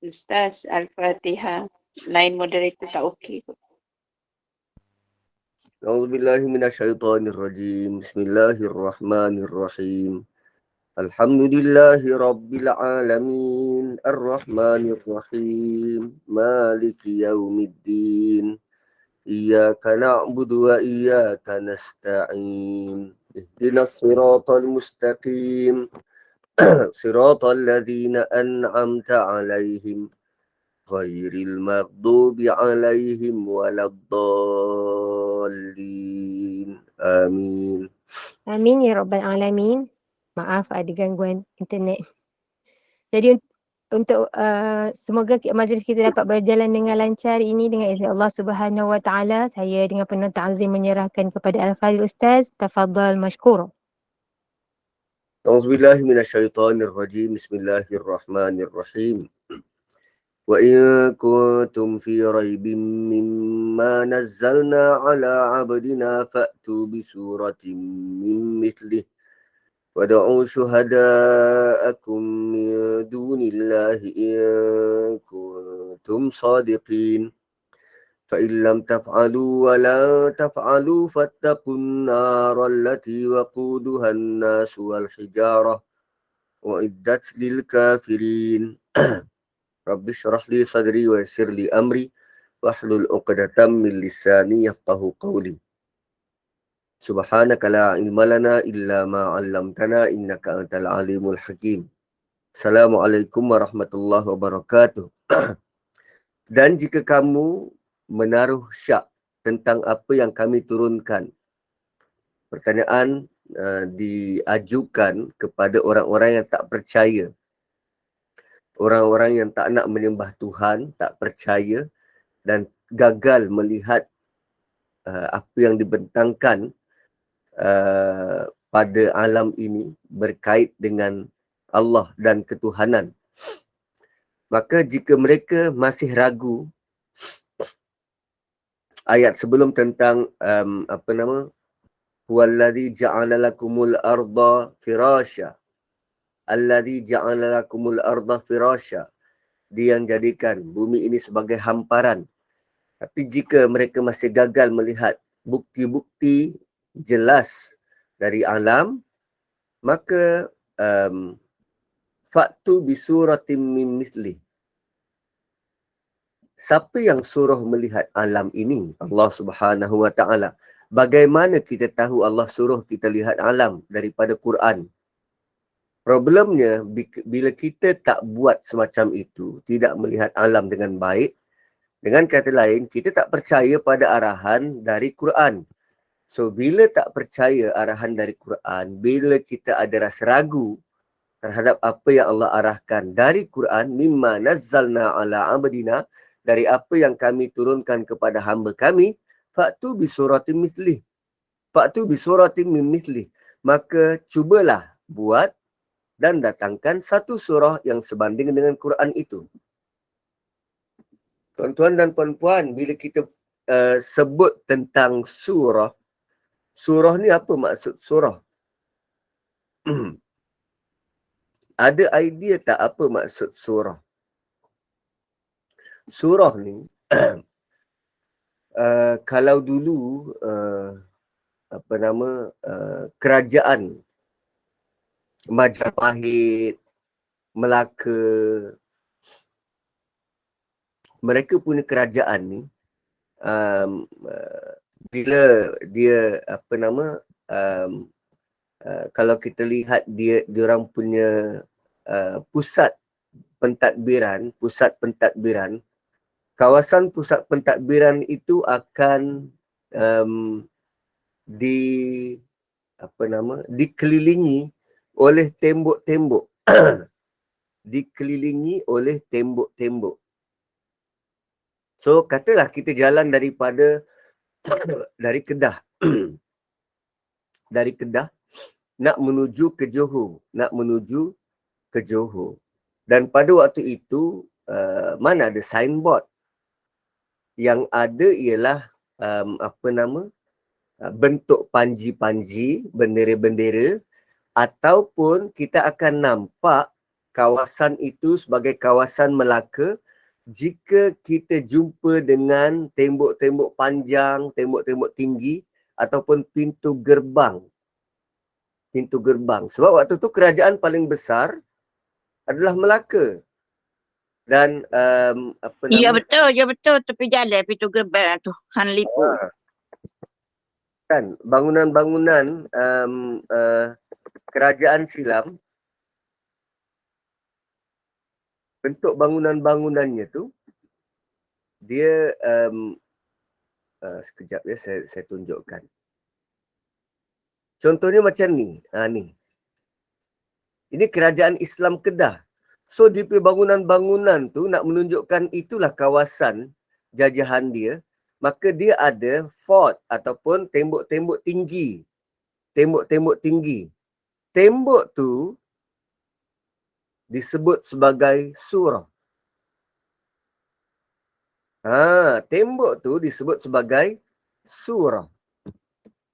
Ustaz, Al-Fatihah. Line moderator tak okey kot. A'udzubillahi minasyaitonirrajim. Bismillahirrahmanirrahim. Alhamdulillahi rabbil alamin. Arrahmanirrahim. Maliki yaumiddin. Iyyaka na'budu wa iyyaka nasta'in. Ihdinas siratal mustaqim. Siratal ladzina an'amta 'alaihim ghairil maghdubi 'alaihim waladdallin. Amin. Amin ya Rabbal Alamin. Maaf ada gangguan internet. Jadi untuk semoga majlis kita dapat berjalan dengan lancar ini dengan izin Allah Subhanahu Wa Taala. Saya dengan penuh ta'zim menyerahkan kepada Al-Fadhil Ustaz. Tafadhal mashkura. A'udzubillahi minasyaitonirrajim. Bismillahirrahmanirrahim. Wa in kuntum fi raibin mimma nazzalna ala 'abdina fa'tu bi suratin min mithlihi wad'u syuhada'akum min dunillahi in kuntum shadiqin. فإن لم تفعلوا ولا تفعلوا فاتقوا النار التي وقودها الناس والحجارة وأعدت للكافرين. رب اشرح لي صدري ويسر لي أمري واحلل عقدة من لساني يفقهوا قولي. سبحانك لا علم لنا إلا ما علمتنا إنك أنت العليم الحكيم. Assalamualaikum warahmatullahi wabarakatuh. Dan jika kamu menaruh syak tentang apa yang kami turunkan, pertanyaan diajukan kepada orang-orang yang tak percaya, orang-orang yang tak nak menyembah Tuhan, tak percaya dan gagal melihat apa yang dibentangkan pada alam ini berkait dengan Allah dan ketuhanan. Maka jika mereka masih ragu, ayat sebelum tentang huwallazi ja'ala lakumul arda firasya. Allazi ja'ala lakumul arda firasya. Dia yang jadikan bumi ini sebagai hamparan. Tapi jika mereka masih gagal melihat bukti-bukti jelas dari alam, maka fa'tu bisuratim min misli. Siapa yang suruh melihat alam ini? Allah Subhanahu Wa Taala. Bagaimana kita tahu Allah suruh kita lihat alam daripada Quran? Problemnya, bila kita tak buat semacam itu, tidak melihat alam dengan baik, dengan kata lain, kita tak percaya pada arahan dari Quran. So, bila tak percaya arahan dari Quran, bila kita ada rasa ragu terhadap apa yang Allah arahkan dari Quran, mimma nazzalna ala abdina, dari apa yang kami turunkan kepada hamba kami, fa'tu bisuratim mislih. Fa'tu bisuratim min mislih. Maka cubalah buat dan datangkan satu surah yang sebanding dengan Quran itu. Tuan-tuan dan puan-puan, bila kita sebut tentang surah, surah ni apa maksud surah? Ada idea tak apa maksud surah? Surah ni, kalau dulu kerajaan Majapahit, Melaka, mereka punya kerajaan ni, bila dia kalau kita lihat diorang punya pusat pentadbiran, kawasan pusat pentadbiran itu akan dikelilingi oleh tembok-tembok. Dikelilingi oleh tembok-tembok. So, katalah kita jalan dari Kedah. Dari Kedah nak menuju ke Johor. Dan pada waktu itu mana ada signboard. Yang ada ialah bentuk panji-panji, bendera-bendera, ataupun kita akan nampak kawasan itu sebagai kawasan Melaka jika kita jumpa dengan tembok-tembok panjang, tembok-tembok tinggi ataupun pintu gerbang. Pintu gerbang. Sebab waktu tu kerajaan paling besar adalah Melaka. Dan apa Ya nama? betul. Tepi jalan pintu gerbang tu. Han Lipu. Kan bangunan-bangunan kerajaan silam, bentuk bangunan-bangunannya tu dia sekejap ya, saya tunjukkan. Contohnya macam ni. Ni. Ini kerajaan Islam Kedah. So di bangunan-bangunan tu nak menunjukkan itulah kawasan jajahan dia, maka dia ada fort ataupun tembok-tembok tinggi. Tembok-tembok tinggi. Tembok tu disebut sebagai surah. Tembok tu disebut sebagai surah.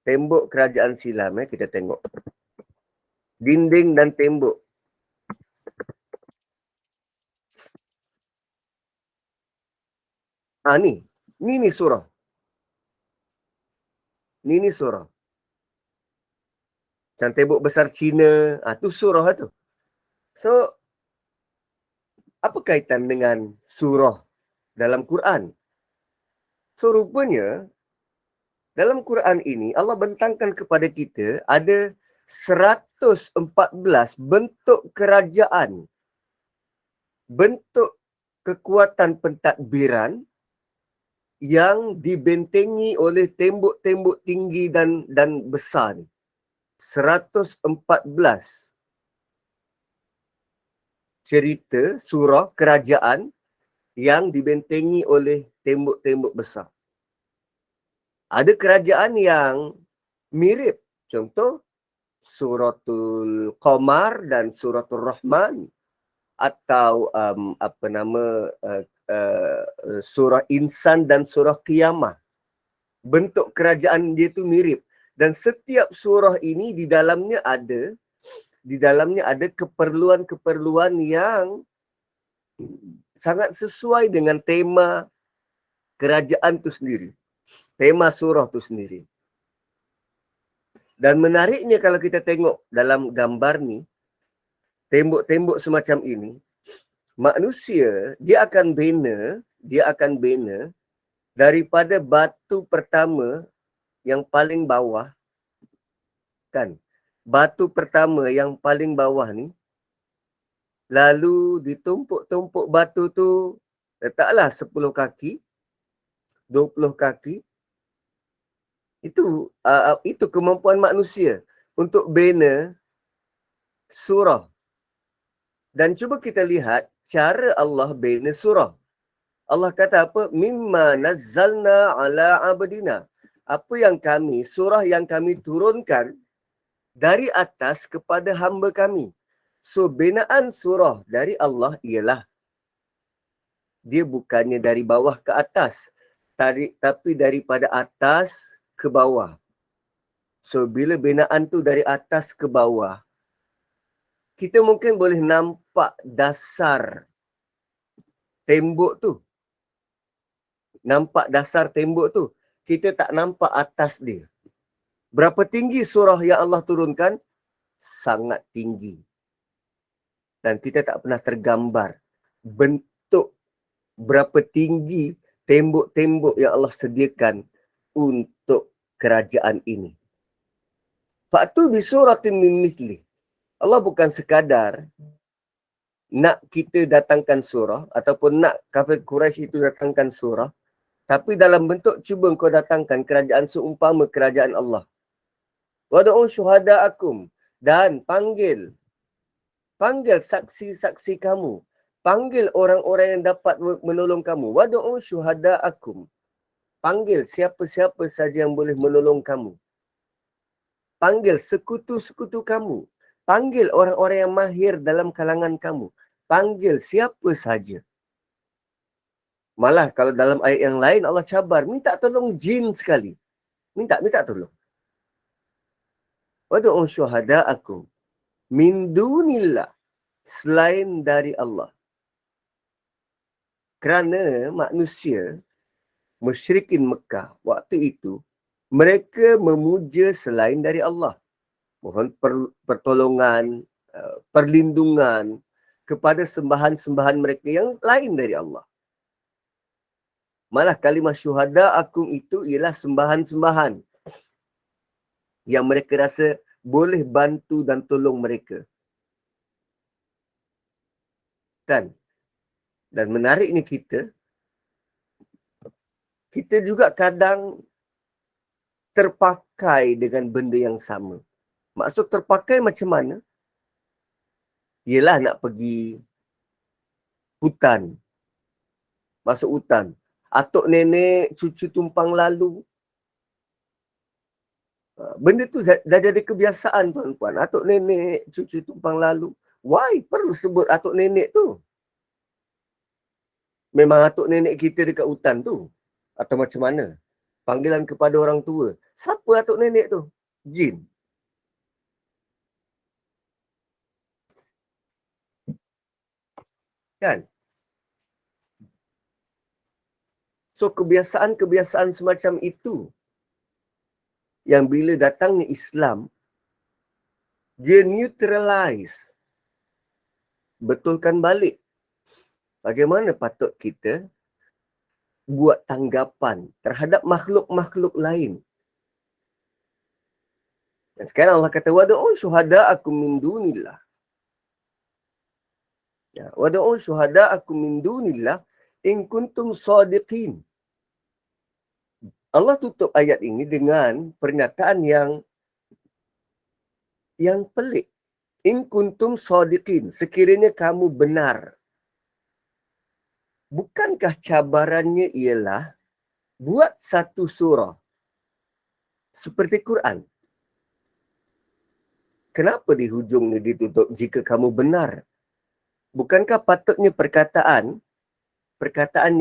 Tembok kerajaan silam kita tengok. Dinding dan tembok. Ni surah. Ni surah. Macam tembok besar Cina, tu surah tu. So, apa kaitan dengan surah dalam Quran? So, rupanya dalam Quran ini Allah bentangkan kepada kita ada 114 bentuk kerajaan, bentuk kekuatan pentadbiran yang dibentengi oleh tembok-tembok tinggi dan besar ni. 114 cerita surah kerajaan yang dibentengi oleh tembok-tembok besar. Ada kerajaan yang mirip. Contoh, Suratul Qamar dan Suratul Rahman. Atau surah Insan dan surah Qiyamah. Bentuk kerajaan dia tu mirip. Dan setiap surah ini di dalamnya ada keperluan-keperluan yang sangat sesuai dengan tema kerajaan tu sendiri. Tema surah tu sendiri. Dan menariknya kalau kita tengok dalam gambar ni, tembok-tembok semacam ini, manusia dia akan bina daripada batu pertama yang paling bawah, kan? Batu pertama yang paling bawah ni, lalu ditumpuk-tumpuk batu tu, letaklah 10 kaki, 20 kaki. Itu kemampuan manusia untuk bina surah. Dan cuba kita lihat cara Allah bina surah. Allah kata apa? Mimma nazzalna ala abdina. Apa yang surah yang kami turunkan dari atas kepada hamba kami. So, binaan surah dari Allah ialah dia bukannya dari bawah ke atas, tapi daripada atas ke bawah. So, bila binaan tu dari atas ke bawah, kita mungkin boleh nampak dasar tembok tu. Nampak dasar tembok tu. Kita tak nampak atas dia. Berapa tinggi surah yang Allah turunkan? Sangat tinggi. Dan kita tak pernah tergambar bentuk berapa tinggi tembok-tembok yang Allah sediakan untuk kerajaan ini. Fa'tu bi suratin min mithli. Allah bukan sekadar nak kita datangkan surah ataupun nak kafir Quraisy itu datangkan surah, tapi dalam bentuk cuba engkau datangkan kerajaan seumpama kerajaan Allah. Wad'u syuhada'akum, dan panggil saksi-saksi kamu. Panggil orang-orang yang dapat menolong kamu. Wad'u syuhada'akum. Panggil siapa-siapa saja yang boleh menolong kamu. Panggil sekutu-sekutu kamu. Panggil orang-orang yang mahir dalam kalangan kamu. Panggil siapa saja. Malah kalau dalam ayat yang lain Allah cabar, minta tolong jin sekali. Minta tolong. Wad'u syuhada'akum min dunillah. selain dari Allah. Kerana manusia musyrikin Mekah waktu itu, mereka memuja selain dari Allah. Mohon pertolongan, perlindungan kepada sembahan-sembahan mereka yang lain dari Allah. Malah kalimah syuhada akum itu ialah sembahan-sembahan yang mereka rasa boleh bantu dan tolong mereka. Kan? Dan menariknya kita juga kadang terpakai dengan benda yang sama. Maksud terpakai macam mana? Ialah nak pergi hutan. Masuk hutan. Atuk nenek, cucu tumpang lalu. Benda tu dah jadi kebiasaan tuan-tuan. Atuk nenek, cucu tumpang lalu. Why perlu sebut atuk nenek tu? Memang atuk nenek kita dekat hutan tu? Atau macam mana? Panggilan kepada orang tua. Siapa atuk nenek tu? Jin. Kan? So kebiasaan-kebiasaan semacam itu yang bila datangnya Islam, dia neutralize. Betulkan balik. Bagaimana patut kita buat tanggapan terhadap makhluk-makhluk lain. Dan sekarang Allah kata, wadu'u syuhada'akum min dunillah. Ya, wadu'u syuhada'akum min dunillah in kuntum sadiqin. Allah tutup ayat ini dengan pernyataan yang pelik. In kuntum sadiqin, sekiranya kamu benar. Bukankah cabarannya ialah buat satu surah seperti Quran? Kenapa di hujungnya ditutup jika kamu benar? Bukankah patutnya perkataan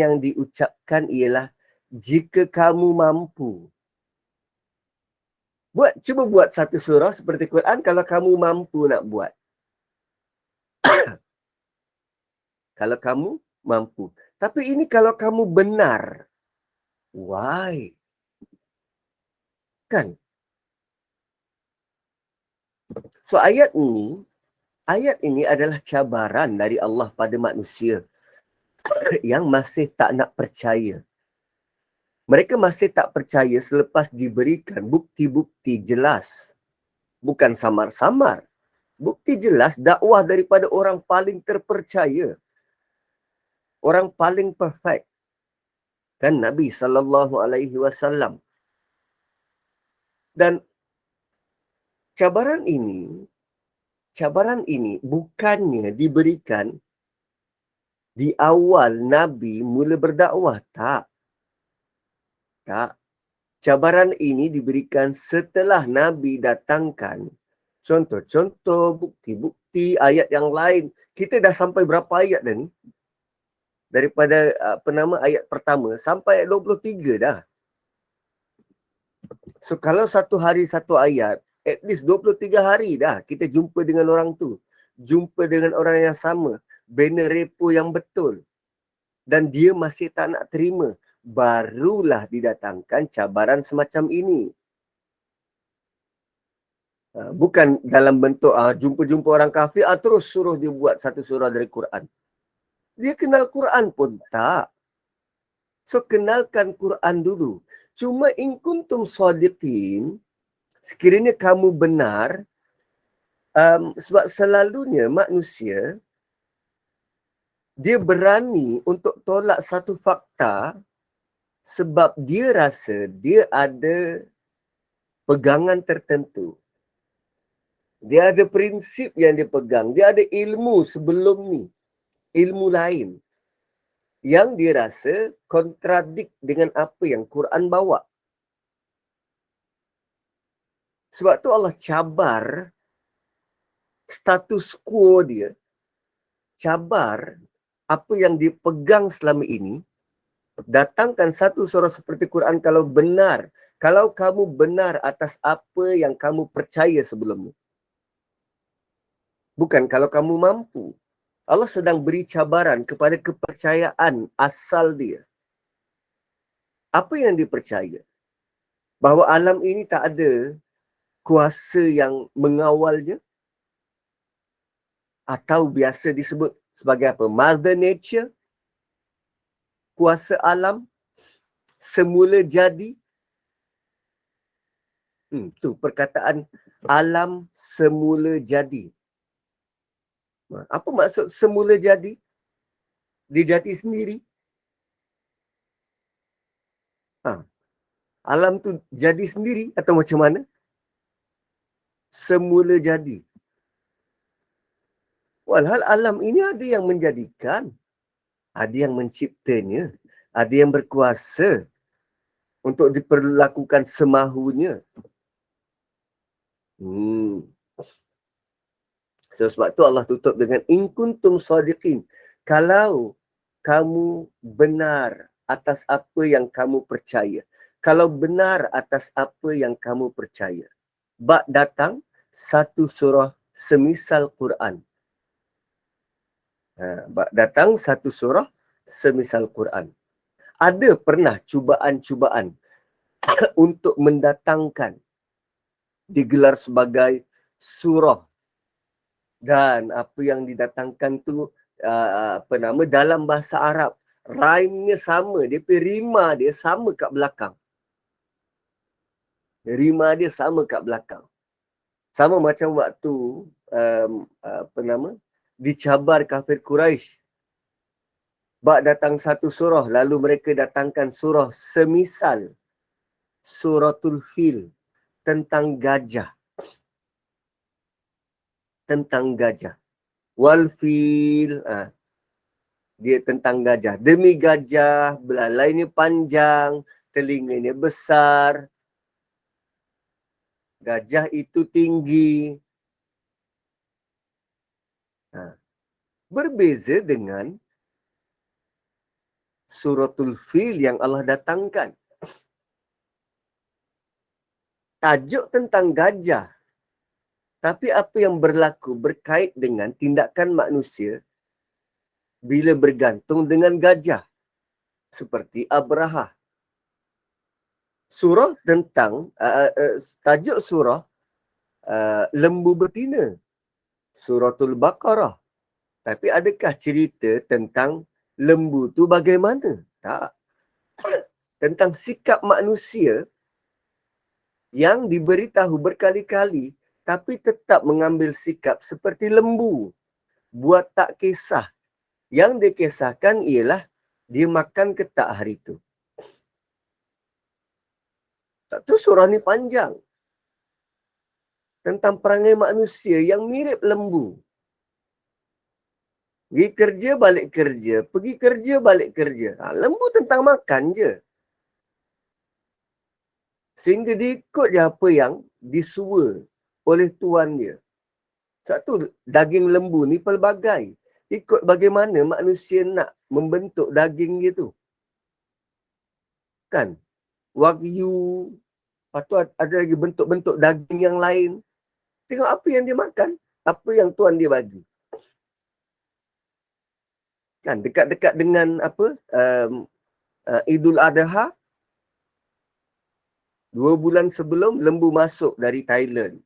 yang diucapkan ialah jika kamu mampu? Cuba buat satu surah seperti Quran kalau kamu mampu nak buat. Kalau kamu mampu. Tapi ini kalau kamu benar. Why? Kan? So ayat ini adalah cabaran dari Allah pada manusia yang masih tak nak percaya. Mereka masih tak percaya selepas diberikan bukti-bukti jelas. Bukan samar-samar. Bukti jelas dakwah daripada orang paling terpercaya. Orang paling perfect. Kan Nabi SAW. Dan cabaran ini bukannya diberikan di awal Nabi mula berdakwah. Tak. Cabaran ini diberikan setelah Nabi datangkan contoh-contoh, bukti-bukti, ayat yang lain. Kita dah sampai berapa ayat dah ni? Daripada ayat pertama sampai ayat 23 dah. So kalau satu hari satu ayat, at least 23 hari dah kita jumpa dengan orang tu. Jumpa dengan orang yang sama. Bina repo yang betul. Dan dia masih tak nak terima. Barulah didatangkan cabaran semacam ini. Bukan dalam bentuk jumpa-jumpa orang kafir, terus suruh dia buat satu surah dari Quran. Dia kenal Quran pun tak. So kenalkan Quran dulu. Cuma in kuntum shadiqin, sekiranya kamu benar, sebab selalunya manusia, dia berani untuk tolak satu fakta sebab dia rasa dia ada pegangan tertentu. Dia ada prinsip yang dia pegang. Dia ada ilmu sebelum ni. Ilmu lain. Yang dia rasa kontradik dengan apa yang Quran bawa. Sebab tu Allah cabar status quo dia. Cabar apa yang dia pegang selama ini. Datangkan satu surah seperti Quran kalau benar. Kalau kamu benar atas apa yang kamu percaya sebelum ni. Bukan kalau kamu mampu. Allah sedang beri cabaran kepada kepercayaan asal dia. Apa yang dipercaya? Bahawa alam ini tak ada kuasa yang mengawalnya, atau biasa disebut sebagai apa? Mother Nature, kuasa alam, semula jadi. Tu perkataan alam semula jadi. Apa maksud semula jadi? Dia jadi sendiri. Alam tu jadi sendiri atau macam mana? Semula jadi. Walhal alam ini ada yang menjadikan, ada yang menciptanya, ada yang berkuasa untuk diperlakukan semahunya. So, sebab tu Allah tutup dengan in kuntum shadiqin. Kalau kamu benar atas apa yang kamu percaya. Kalau benar atas apa yang kamu percaya. Bak datang satu surah semisal Quran. Bak datang satu surah semisal Quran. Ada pernah cubaan-cubaan untuk mendatangkan digelar sebagai surah, dan apa yang didatangkan tu dalam bahasa Arab, rhyme-nya sama, dia punya rima dia sama kat belakang. Rima dia sama kat belakang. Sama macam waktu dicabar kafir Quraisy. Bak datang satu surah, lalu mereka datangkan surah semisal Suratul Fil, tentang gajah. Tentang gajah. Wal fil, dia tentang gajah. Demi gajah, belalainya panjang, telinganya besar. Gajah itu tinggi. Berbeza dengan Suratul Fil yang Allah datangkan. Tajuk tentang gajah. Tapi apa yang berlaku berkait dengan tindakan manusia bila bergantung dengan gajah. Seperti Abraha. Surah tentang, tajuk surah lembu betina. Suratul Baqarah. Tapi adakah cerita tentang lembu tu bagaimana? Tak. Tentang sikap manusia yang diberitahu berkali-kali tapi tetap mengambil sikap seperti lembu. Buat tak kisah. Yang dikisahkan ialah dia makan ke tak hari itu. Tu surah ni panjang. Tentang perangai manusia yang mirip lembu. Pergi kerja, balik kerja. Pergi kerja, balik kerja. Lembu tentang makan je. Sehingga dia ikut je apa yang disua oleh tuan dia. Satu, daging lembu ni pelbagai. Ikut bagaimana manusia nak membentuk daging dia tu. Kan? Wagyu. Lepas tu ada lagi bentuk-bentuk daging yang lain. Tengok apa yang dia makan. Apa yang tuan dia bagi. Kan? Dekat-dekat dengan apa? Idul Adha. 2 bulan sebelum lembu masuk dari Thailand.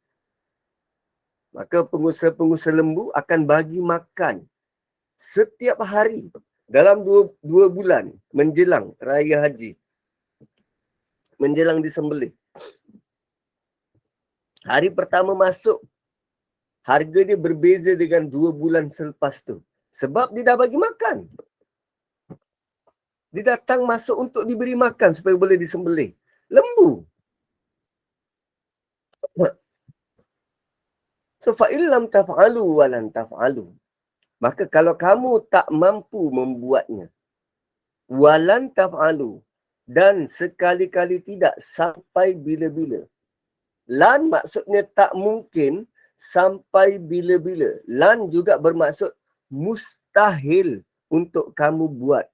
Maka pengusaha-pengusaha lembu akan bagi makan setiap hari dalam 2 bulan menjelang Raya Haji. Menjelang disembelih. Hari pertama masuk, harga dia berbeza dengan 2 bulan selepas tu. Sebab dia dah bagi makan. Dia datang masuk untuk diberi makan supaya boleh disembelih. Lembu. So, fa'illam taf'alu walan taf'alu. Maka kalau kamu tak mampu membuatnya, walan taf'alu, dan sekali-kali tidak sampai bila-bila. Lan maksudnya tak mungkin sampai bila-bila. Lan juga bermaksud mustahil untuk kamu buat.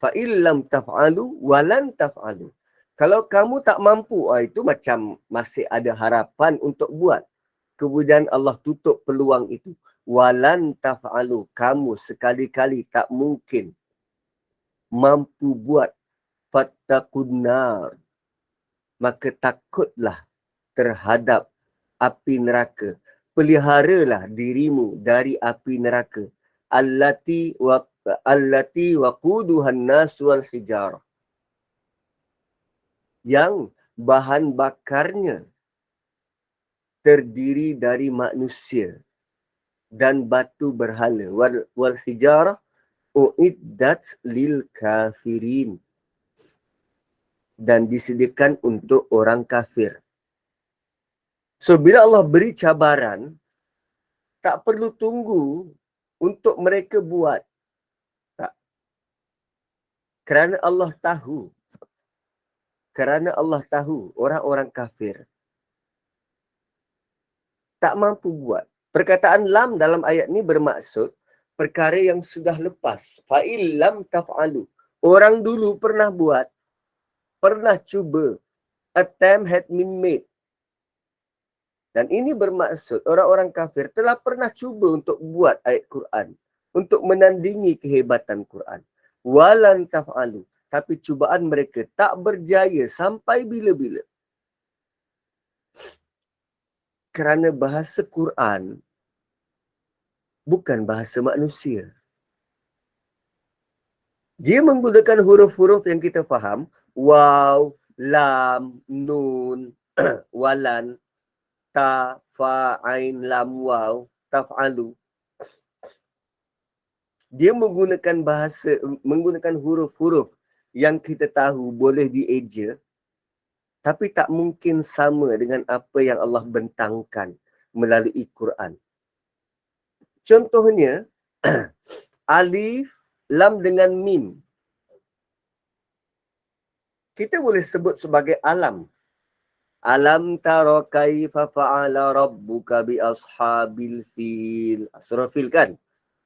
Fa'illam taf'alu walan taf'alu. Kalau kamu tak mampu, itu macam masih ada harapan untuk buat. kemudian Allah tutup peluang itu. Walan taf'alu, kamu sekali-kali tak mungkin mampu buat. Fattaqun nar, maka takutlah terhadap api neraka. Peliharalah dirimu dari api neraka. Allati waquduhan nas wal hijarah, yang bahan bakarnya terdiri dari manusia dan batu berhala. Wal hijarah uiddat lil kafirin, dan disediakan untuk orang kafir. So, bila Allah beri cabaran, tak perlu tunggu untuk mereka buat. Tak. Kerana Allah tahu. Kerana Allah tahu orang-orang kafir tak mampu buat. Perkataan lam dalam ayat ni bermaksud perkara yang sudah lepas. Fa'il lam taf'alu. Orang dulu pernah buat, pernah cuba. Attempt had been made. Dan ini bermaksud orang-orang kafir telah pernah cuba untuk buat ayat Quran, untuk menandingi kehebatan Quran. Walan taf'alu. Tapi cubaan mereka tak berjaya sampai bila-bila. Kerana bahasa Quran bukan bahasa manusia. Dia menggunakan huruf-huruf yang kita faham. Waw, lam, nun, walan, ta, fa, ain, lam, waw, taf'alu. Dia menggunakan huruf-huruf yang kita tahu boleh dieja, tapi tak mungkin sama dengan apa yang Allah bentangkan melalui Quran. Contohnya, alif, lam dengan mim. Kita boleh sebut sebagai alam. Alam tara kaifa fa'ala rabbuka bi ashabil fil. Surah Fil kan?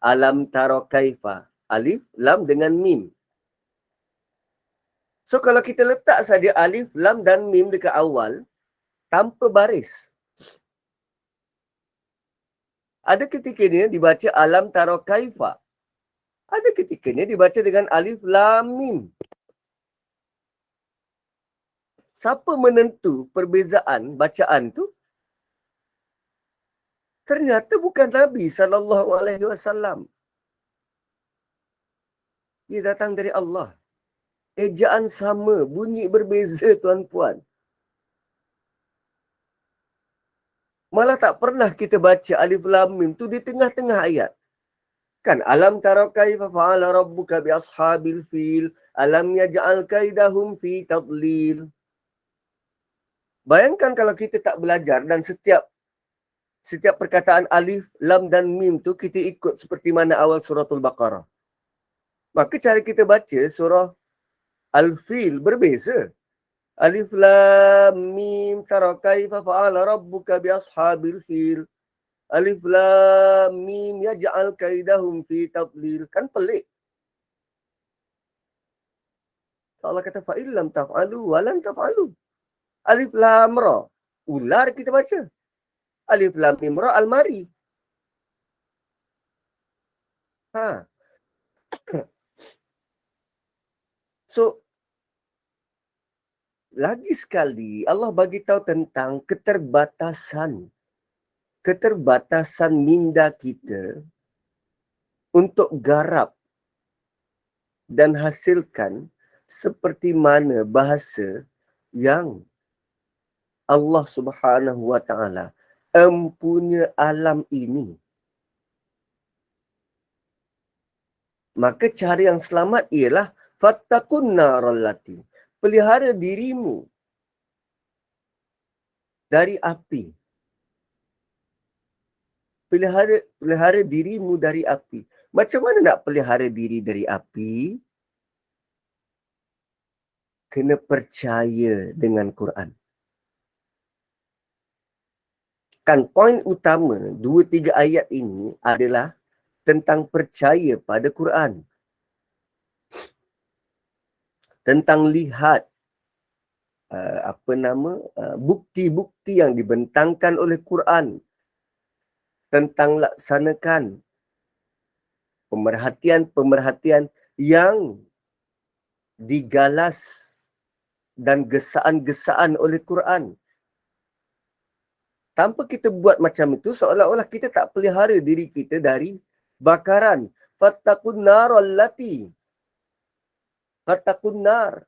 Alam tara kaifa. Alif, lam dengan mim. So kalau kita letak saja alif, lam dan mim dekat awal, tanpa baris. Ada ketikanya dibaca alam tara kaifa. Ada ketikanya dibaca dengan alif, lam, mim. Siapa menentu perbezaan bacaan tu? Ternyata bukan Nabi SAW. Dia datang dari Allah. Ejaan sama, bunyi berbeza tuan-puan. Malah tak pernah kita baca alif lam mim tu di tengah-tengah ayat. Kan alam tara kaifa fa'ala rabbuka bi ashabil fil, alam yaj'al kaidahum fi tadlil. Bayangkan kalau kita tak belajar dan setiap perkataan alif, lam dan mim tu kita ikut seperti mana awal suratul Baqarah. Maka cara kita baca surah Al-Fil berbeza. Alif lam mim tara kaifa fa'ala rabbuka bi ashabil fil. Alif lam mim yaj'al kaidahum fi tadlil. Kan pelik. Allah kata fa'il lam taf'alu wa lan taf'alu. Alif lam ra. Ular kita baca. Alif lam mim ra almari. Ha. So, lagi sekali Allah bagi tahu tentang keterbatasan minda kita untuk garap dan hasilkan seperti mana bahasa yang Allah Subhanahu wa taala empunya alam ini. Maka cara yang selamat ialah fattaqun narallati. Pelihara dirimu dari api. Pelihara dirimu dari api. Macam mana nak pelihara diri dari api? Kena percaya dengan Quran. Kan poin utama 2-3 ayat ini adalah tentang percaya pada Quran. Tentang lihat bukti-bukti yang dibentangkan oleh Quran tentang laksanakan pemerhatian-pemerhatian yang digalas dan gesaan-gesaan oleh Quran. Tanpa kita buat macam itu, seolah-olah kita tak pelihara diri kita dari bakaran. Fattaqun nar allati. Fattaqun nar.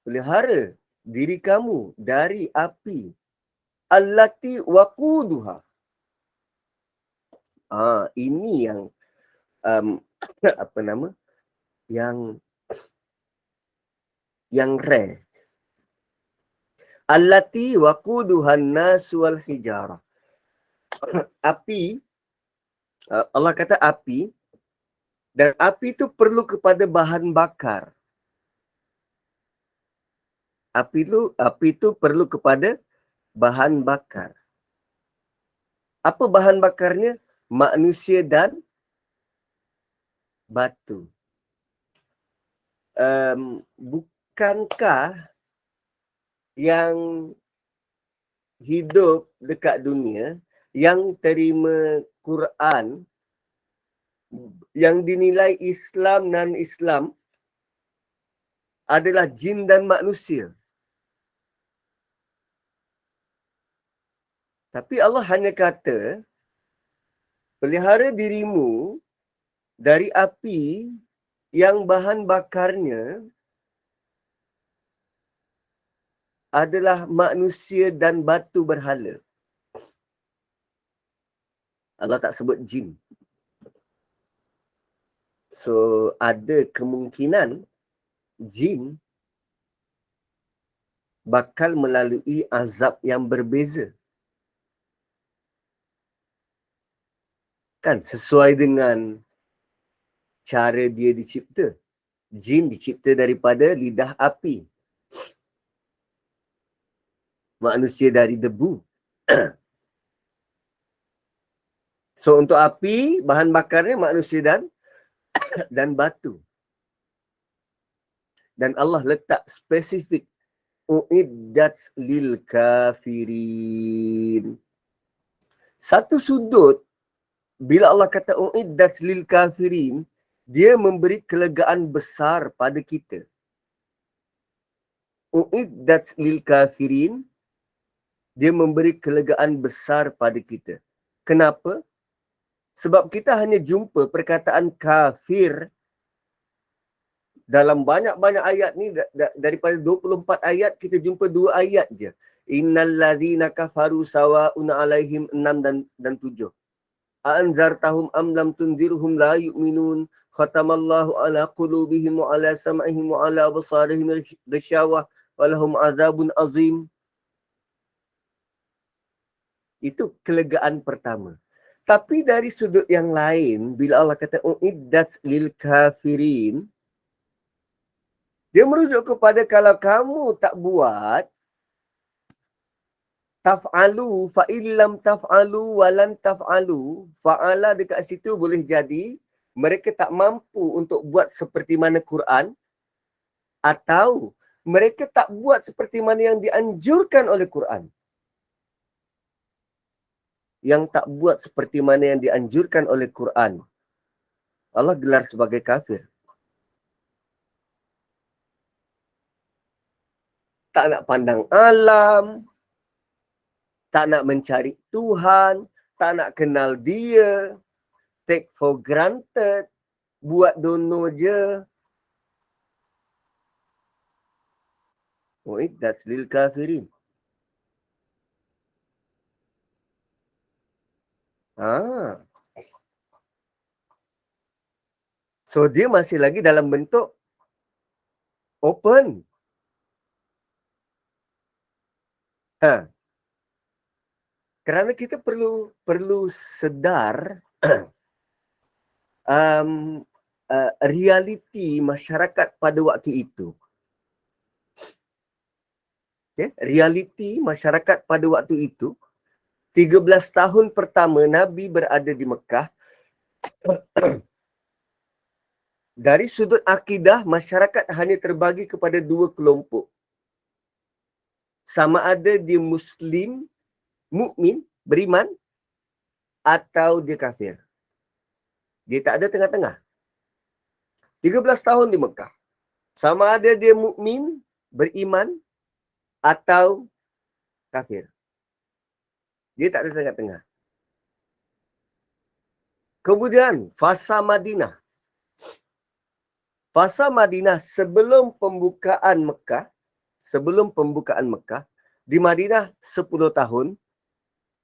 Pelihara diri kamu dari api. Allati waquduha. Ini yang apa nama? Yang rare. Allati waquduhan nas wal hijarah. Api, Allah kata api, dan api itu perlu kepada bahan bakar. Api itu perlu kepada bahan bakar. Apa bahan bakarnya? Manusia dan batu. Bukankah yang hidup dekat dunia, yang terima Quran, yang dinilai Islam dan Islam adalah jin dan manusia. Tapi Allah hanya kata, pelihara dirimu dari api yang bahan bakarnya adalah manusia dan batu berhala. Allah tak sebut jin. So, ada kemungkinan jin bakal melalui azab yang berbeza. Kan sesuai dengan cara dia dicipta. Jin dicipta daripada lidah api. Manusia dari debu. So untuk api, bahan bakarnya manusia dan batu. Dan Allah letak spesifik. Uiddat lil kafirin. Satu sudut, bila Allah kata uiddat lil kafirin, dia memberi kelegaan besar pada kita. Uiddat lil kafirin, dia memberi kelegaan besar pada kita. Kenapa? Sebab kita hanya jumpa perkataan kafir dalam banyak-banyak ayat ni, daripada 24 ayat, kita jumpa 2 ayat je. Innal ladzina kafaru sawa'un 'alaihim 6 dan 7. Anzartahum am lam tunzirhum la yu'minun. Khatamallahu ala qulubihim wa ala sam'ihim wa ala absarihim ghisyawah wa lahum azabun azim. Itu kelegaan pertama. Tapi dari sudut yang lain, bila Allah kata uiddat lil kafirin, dia merujuk kepada kalau kamu tak buat, taf'alu fa illam taf'alu walan taf'alu, fa'ala dekat situ boleh jadi mereka tak mampu untuk buat seperti mana Quran, atau mereka tak buat seperti mana yang dianjurkan oleh Quran. Yang tak buat seperti mana yang dianjurkan oleh Quran, Allah gelar sebagai kafir. Tak nak pandang alam, tak nak mencari Tuhan, tak nak kenal dia, take for granted, buat dono je. That's lil kafirin. So dia masih lagi dalam bentuk open. Kerana kita perlu sedar realiti masyarakat pada waktu itu. Okay? Realiti masyarakat pada waktu itu, 13 tahun pertama Nabi berada di Mekah, dari sudut akidah, masyarakat hanya terbagi kepada 2 kelompok. Sama ada dia Muslim, mukmin, beriman, atau dia kafir. Dia tak ada tengah-tengah. 13 tahun di Mekah. Sama ada dia mukmin, beriman atau kafir. Dia tak ada tengah-tengah. Kemudian fasa Madinah. Fasa Madinah sebelum pembukaan Mekah, di Madinah 10 tahun.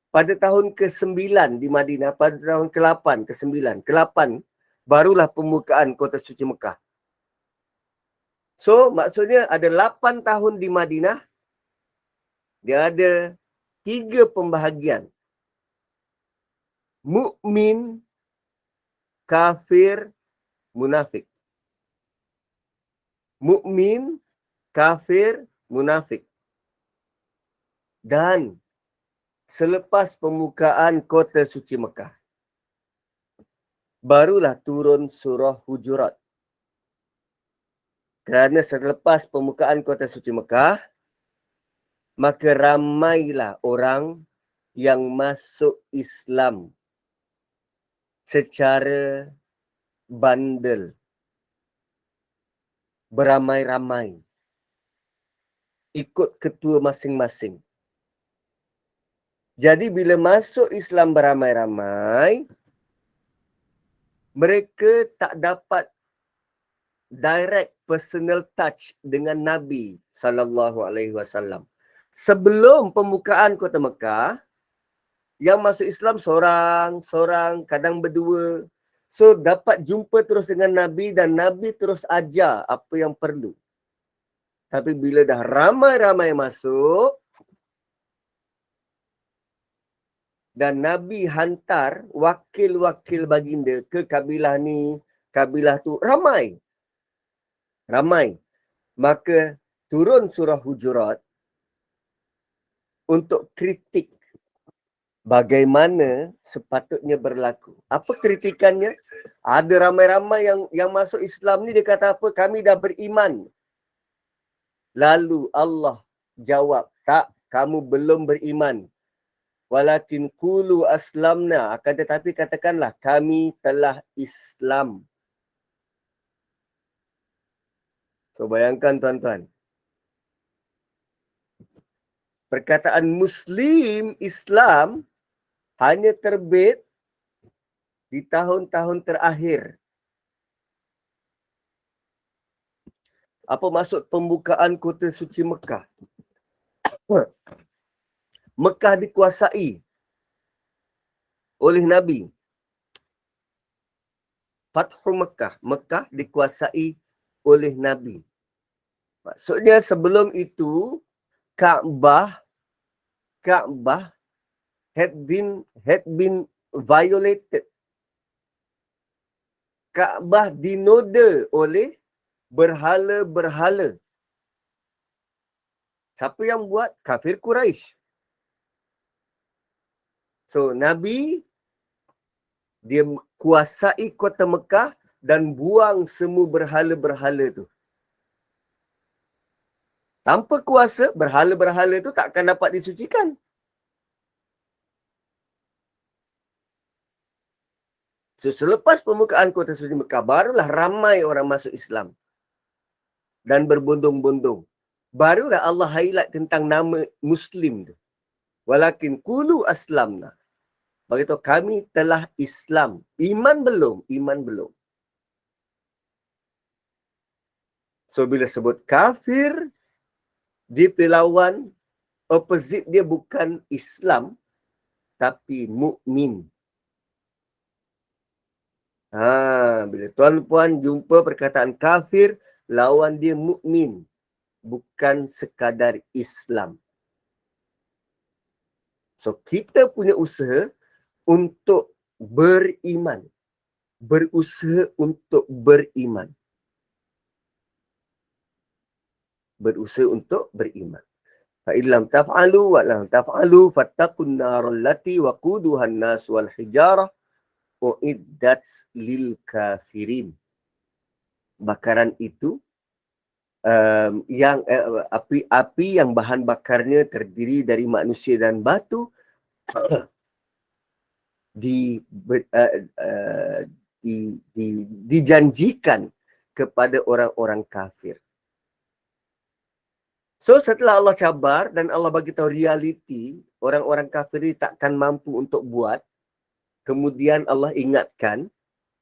Pada tahun ke-9 di Madinah, pada tahun ke-8, ke-9, ke-8 barulah pembukaan kota suci Mekah. So, maksudnya ada 8 tahun di Madinah, dia ada 3 pembahagian. Mukmin, kafir, munafik. Mukmin, kafir, munafik. Dan selepas pembukaan kota suci Mekah, barulah turun surah Hujurat. Kerana selepas pembukaan kota suci Mekah, maka ramailah orang yang masuk Islam secara bandel, beramai-ramai, ikut ketua masing-masing. Jadi bila masuk Islam beramai-ramai, mereka tak dapat direct personal touch dengan Nabi SAW. Sebelum pembukaan kota Mekah, yang masuk Islam seorang, kadang berdua. So, dapat jumpa terus dengan Nabi dan Nabi terus ajar apa yang perlu. Tapi bila dah ramai-ramai masuk dan Nabi hantar wakil-wakil baginda ke kabilah ni, kabilah tu, ramai. Maka turun surah Hujurat untuk kritik bagaimana sepatutnya berlaku. Apa kritikannya? Ada ramai-ramai yang masuk Islam ni, dia kata apa? Kami dah beriman. Lalu Allah jawab, tak, kamu belum beriman. Walakin qulu aslamna. Akan tetapi katakanlah, kami telah Islam. So bayangkan tuan-tuan. Perkataan Muslim, Islam hanya terbit di tahun-tahun terakhir. Apa maksud pembukaan kota suci Mekah? Mekah dikuasai oleh Nabi. Fathu Mekah. Mekah dikuasai oleh Nabi. Maksudnya sebelum itu, Kaabah had been violated. Kaabah dinoda oleh berhala-berhala. Siapa yang buat? Kafir Quraisy. So, Nabi, dia kuasai kota Mekah dan buang semua berhala-berhala tu. Tanpa kuasa, berhala-berhala tu tak akan dapat disucikan. So, selepas pembukaan kota suci Mekah, barulah ramai orang masuk Islam. Dan berbondong-bondong. Barulah Allah highlight tentang nama Muslim tu. Walakin qulu aslamna. Beritahu kami telah Islam. Iman belum? Iman belum. So, bila sebut kafir, dia perlawan, opposite dia bukan Islam, tapi mukmin. Bila tuan-puan jumpa perkataan kafir, lawan dia mukmin, bukan sekadar Islam. So, kita punya usaha untuk beriman. Berusaha untuk beriman. Berusaha untuk beriman. Fa'illam taf'alu wa'lam taf'alu fattaqun narul lati waquduhan nas wal hijarah uiddat lil kafirin. Bakaran itu yang api yang bahan bakarnya terdiri dari manusia dan batu dijanjikan kepada orang-orang kafir. So setelah Allah cabar dan Allah bagi tahu realiti, orang-orang kafir ini takkan mampu untuk buat, kemudian Allah ingatkan,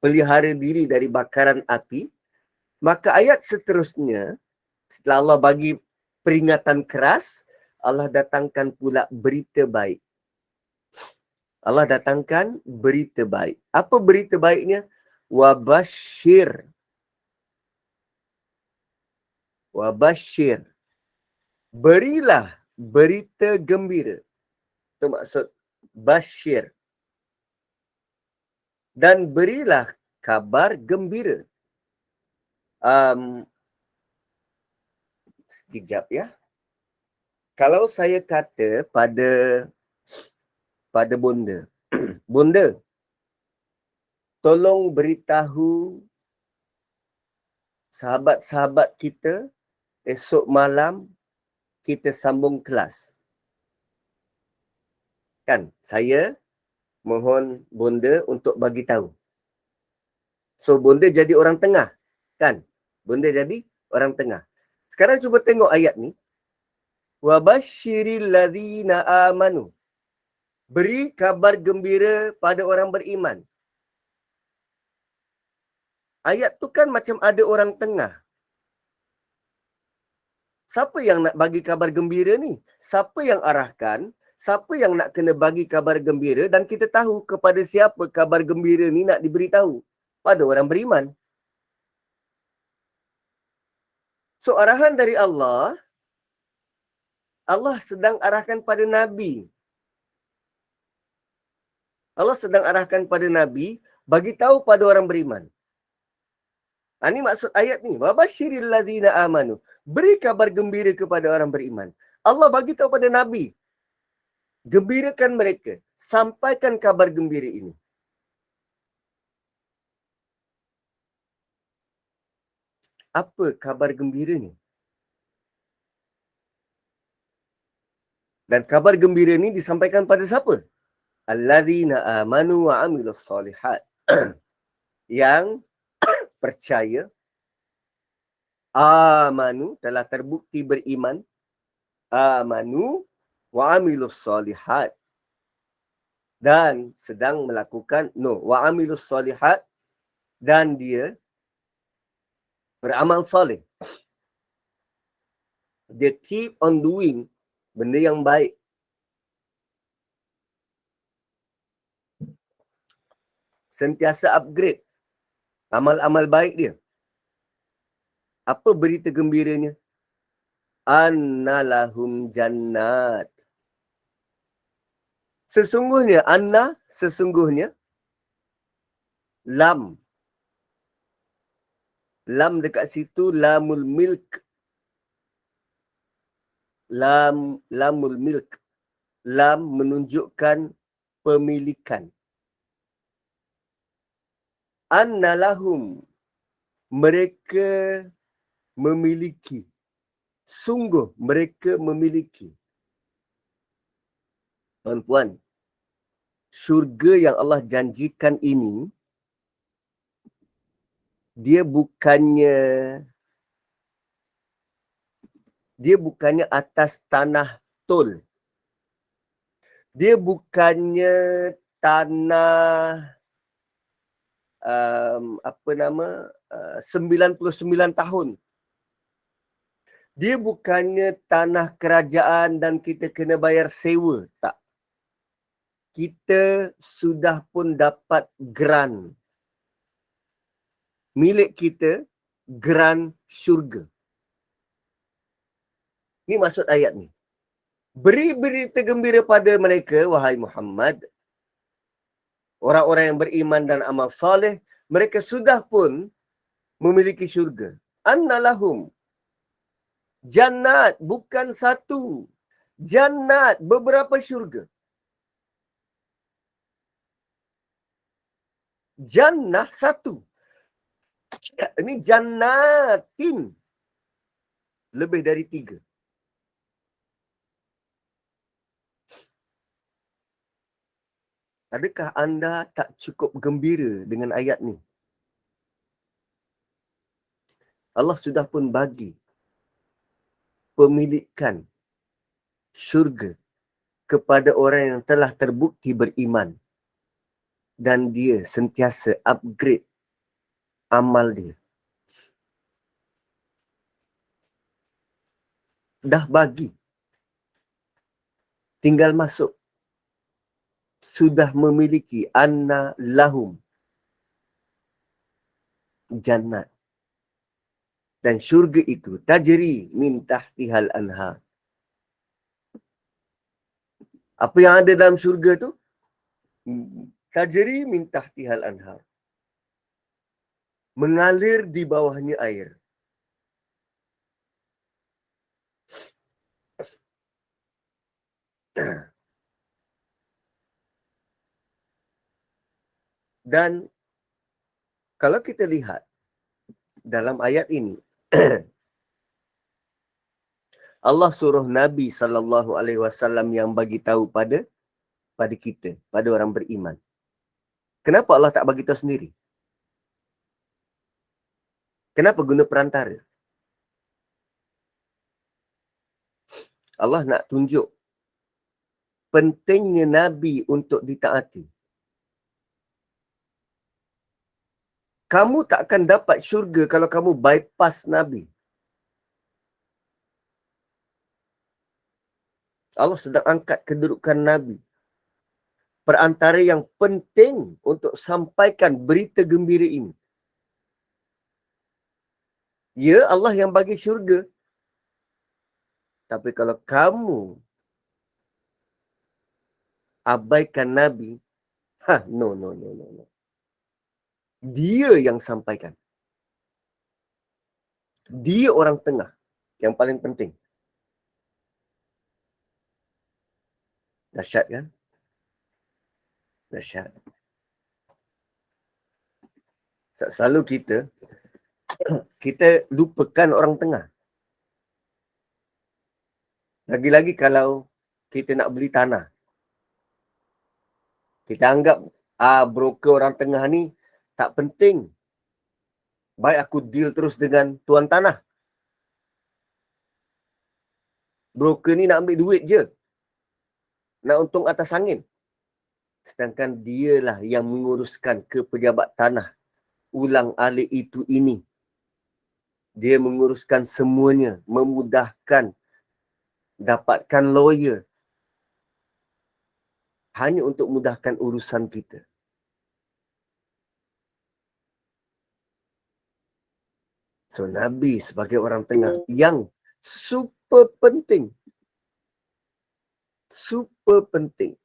pelihara diri dari bakaran api, maka ayat seterusnya, setelah Allah bagi peringatan keras, Allah datangkan pula berita baik. Allah datangkan berita baik. Apa berita baiknya? Wabashir. Wabashir. Berilah berita gembira. Itu maksud bashir. Dan berilah kabar gembira. Sekejap ya. Kalau saya kata pada bonda, bonda, tolong beritahu sahabat-sahabat kita esok malam kita sambung kelas. Kan, saya mohon bonda untuk bagi tahu. So, bonda jadi orang tengah. Kan? Bonda jadi orang tengah. Sekarang cuba tengok ayat ni. Wabashiril ladzina amanu. Beri kabar gembira pada orang beriman. Ayat tu kan macam ada orang tengah. Siapa yang nak bagi kabar gembira ni? Siapa yang arahkan? Siapa yang nak kena bagi kabar gembira? Dan kita tahu kepada siapa kabar gembira ni nak diberitahu? Pada orang beriman. So arahan dari Allah, Allah sedang arahkan pada Nabi. Allah sedang arahkan pada Nabi, bagi tahu pada orang beriman. Ini maksud ayat ni. Wabashiril ladzina amanu. Beri kabar gembira kepada orang beriman. Allah bagi tahu pada Nabi. Gembirakan mereka. Sampaikan kabar gembira ini. Apa kabar gembira ni? Dan kabar gembira ni disampaikan pada siapa? Alladzina amanu wa amilus solihat. Yang percaya, amanu, telah terbukti beriman, amanu wa amilus solihat, dan sedang melakukan, wa amilus solihat, dan dia beramal soleh. Dia keep on doing benda yang baik. Sentiasa upgrade amal-amal baik dia. Apa berita gembiranya? Annalahum jannat. Sesungguhnya, anna, sesungguhnya, lam. Lam dekat situ, lamul milk. Lamul milk. Lam menunjukkan pemilikan. Annalahum, mereka memiliki. Sungguh mereka memiliki. Tuan-puan, syurga yang Allah janjikan ini, dia bukannya atas tanah tol. Dia bukannya tanah 99 tahun. Dia bukannya tanah kerajaan dan kita kena bayar sewa. Tak. Kita sudah pun dapat grant. Milik kita, grant syurga. Ini maksud ayat ni. Beri berita gembira pada mereka, wahai Muhammad. Orang-orang yang beriman dan amal soleh, mereka sudah pun memiliki syurga. Annalahum. Jannat, bukan satu. Jannat, beberapa syurga. Jannah satu. Ini jannatin. Lebih dari 3. Adakah anda tak cukup gembira dengan ayat ni? Allah sudah pun bagi pemilikan syurga kepada orang yang telah terbukti beriman dan dia sentiasa upgrade amal dia. Dah bagi. Tinggal masuk. Sudah memiliki anna lahum jannat. Dan syurga itu tajri min tahtihal anhar. Apa yang ada dalam syurga tu? Tajri min tahtihal anhar. Mengalir di bawahnya air. Dan kalau kita lihat dalam ayat ini, Allah suruh Nabi SAW yang bagi tahu pada kita, pada orang beriman. Kenapa Allah tak bagi tahu sendiri? Kenapa guna perantara? Allah nak tunjuk pentingnya Nabi untuk ditaati. Kamu tak akan dapat syurga kalau kamu bypass Nabi. Allah sedang angkat kedudukan Nabi. Perantara yang penting untuk sampaikan berita gembira ini. Ya, Allah yang bagi syurga. Tapi kalau kamu abaikan Nabi, no. Dia yang sampaikan. Dia orang tengah yang paling penting. Dahsyat kan? Dahsyat. Selalu kita lupakan orang tengah. Lagi-lagi kalau kita nak beli tanah. Kita anggap broker orang tengah ni tak penting. Baik aku deal terus dengan tuan tanah. Broker ni nak ambil duit je. Nak untung atas angin. Sedangkan dialah yang menguruskan ke pejabat tanah. Ulang alik itu ini. Dia menguruskan semuanya. Memudahkan. Dapatkan lawyer. Hanya untuk mudahkan urusan kita. So, Nabi sebagai orang tengah yang super penting. Super penting.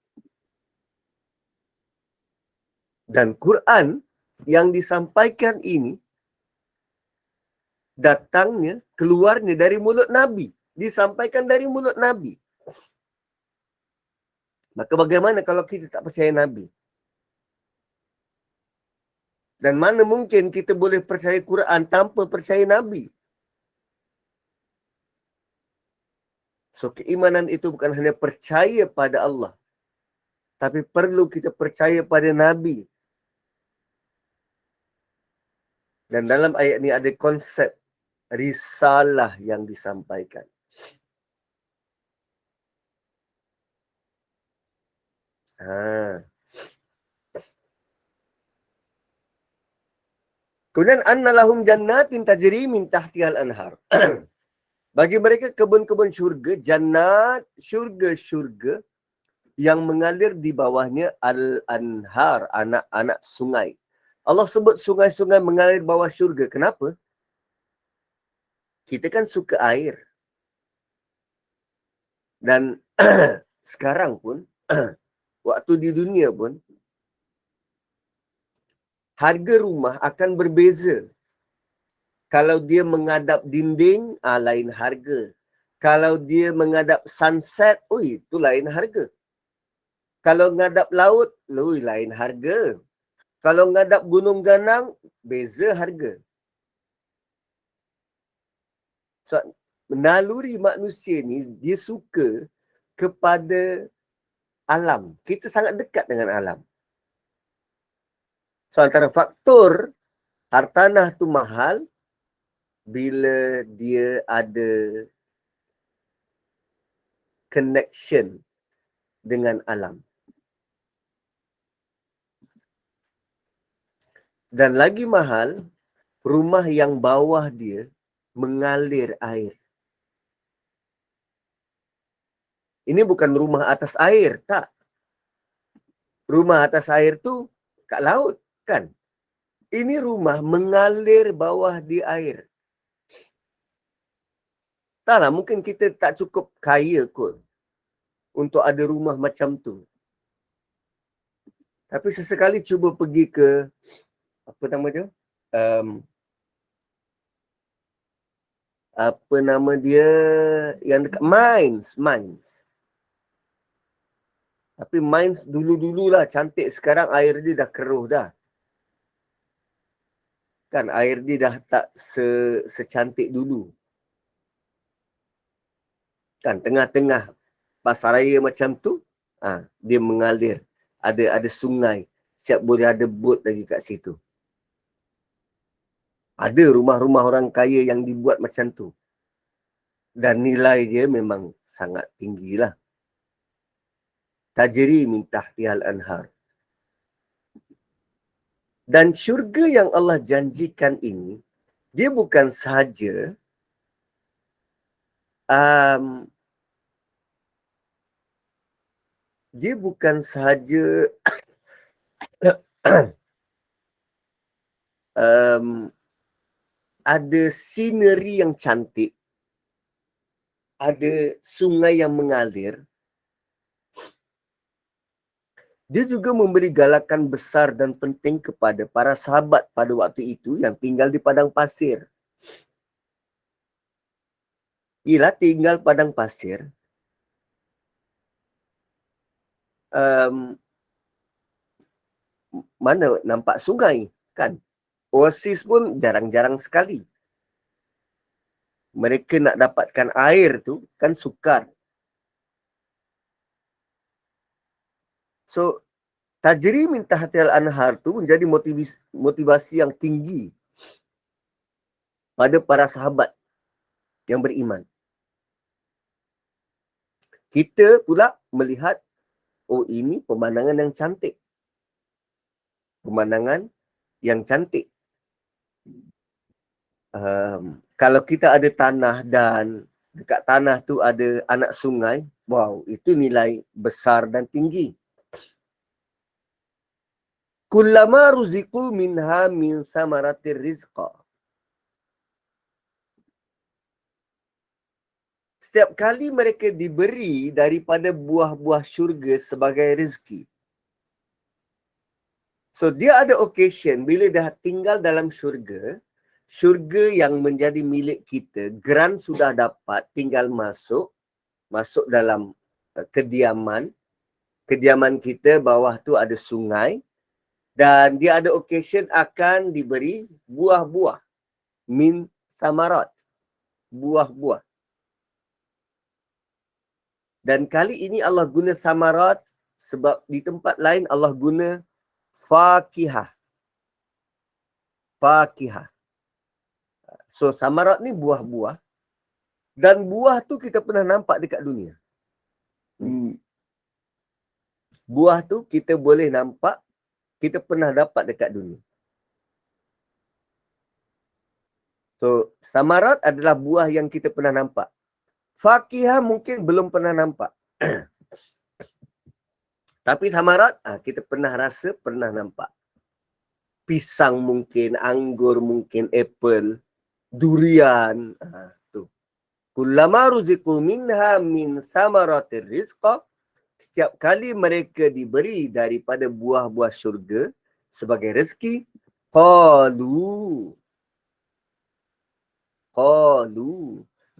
Dan Quran yang disampaikan ini datangnya, keluarnya dari mulut Nabi. Disampaikan dari mulut Nabi. Maka bagaimana kalau kita tak percaya Nabi? Dan mana mungkin kita boleh percaya Quran tanpa percaya Nabi? So, keimanan itu bukan hanya percaya pada Allah. Tapi perlu kita percaya pada Nabi. Dan dalam ayat ini ada konsep risalah yang disampaikan. Kemudian annalahum jannatin tajri min tahtihal anhar. Bagi mereka kebun-kebun syurga, jannat, syurga-syurga yang mengalir di bawahnya al-anhar, anak-anak sungai. Allah sebut sungai-sungai mengalir bawah syurga. Kenapa? Kita kan suka air. Dan sekarang pun, waktu di dunia pun, harga rumah akan berbeza. Kalau dia menghadap dinding, lain harga. Kalau dia menghadap sunset, itu lain harga. Kalau menghadap laut, lain harga. Kalau menghadap gunung ganang, beza harga. So, naluri manusia ni, dia suka kepada alam. Kita sangat dekat dengan alam. So antara faktor hartanah tu mahal bila dia ada connection dengan alam. Dan lagi mahal, rumah yang bawah dia mengalir air. Ini bukan rumah atas air, tak. Rumah atas air tu kat laut, kan? Ini rumah mengalir bawah di air. Taklah, mungkin kita tak cukup kaya kot untuk ada rumah macam tu. Tapi sesekali cuba pergi ke, apa nama dia? Apa nama dia yang dekat Mines. Tapi Mines dulu-dululah cantik, sekarang air dia dah keruh dah. Kan air dia dah tak secantik dulu. Kan tengah-tengah pasaraya macam tu, dia mengalir. Ada sungai. Siap boleh ada bot lagi kat situ. Ada rumah-rumah orang kaya yang dibuat macam tu. Dan nilai dia memang sangat tinggilah. Tajri min tahtihal anhar. Dan syurga yang Allah janjikan ini, dia bukan sahaja dia bukan sahaja ada scenery yang cantik, ada sungai yang mengalir. Dia juga memberi galakan besar dan penting kepada para sahabat pada waktu itu yang tinggal di padang pasir. Ialah tinggal padang pasir, mana nampak sungai, kan? Oasis pun jarang-jarang sekali. Mereka nak dapatkan air tu kan sukar. So, tajri min tahtil anhar tu menjadi motivasi yang tinggi pada para sahabat yang beriman. Kita pula melihat, oh ini pemandangan yang cantik. Pemandangan yang cantik. Kalau kita ada tanah dan dekat tanah tu ada anak sungai, wow, itu nilai besar dan tinggi. Kullama ruziqu minha min samaratir rizqa. Setiap kali mereka diberi daripada buah-buah syurga sebagai rezeki. So, dia ada occasion bila dah tinggal dalam syurga, syurga yang menjadi milik kita, grant sudah dapat, tinggal masuk dalam kediaman kita, bawah tu ada sungai, dan dia ada occasion akan diberi buah-buah, min samarat, buah-buah. Dan kali ini Allah guna samarat sebab di tempat lain Allah guna fakihah. Fakihah. So samarat ni buah-buah. Dan buah tu kita pernah nampak dekat dunia. Buah tu kita boleh nampak, kita pernah dapat dekat dunia. So samarat adalah buah yang kita pernah nampak. Fakihah mungkin belum pernah nampak. Tapi samarat, kita pernah rasa, pernah nampak. Pisang mungkin, anggur mungkin, apple, durian. Tu. Kullama ruziqu minha min samaratir rizqa. Setiap kali mereka diberi daripada buah-buah syurga sebagai rezeki, qalu.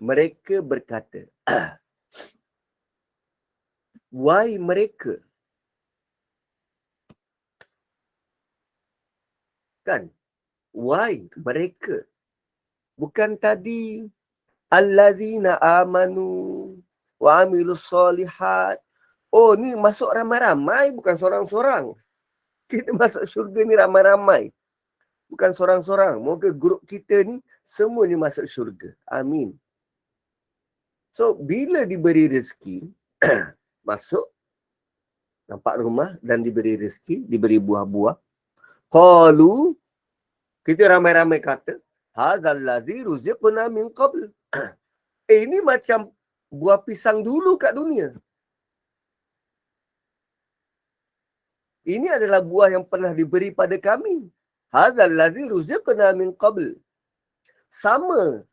Mereka berkata, why mereka? Kan? Why mereka? Bukan tadi allazina amanu wa amilus solihat. Oh, ni masuk ramai-ramai, bukan seorang-seorang. Kita masuk syurga ni ramai-ramai. Bukan seorang-seorang. Moga grup kita ni semua ni masuk syurga. Amin. So, bila diberi rezeki, masuk, nampak rumah dan diberi rezeki, diberi buah-buah. Qalu, kita ramai-ramai kata, hadzal ladzi ruziqna min qabl. Ini macam buah pisang dulu kat dunia. Ini adalah buah yang pernah diberi pada kami. Hadzal ladzi ruziqna min qabl. Sama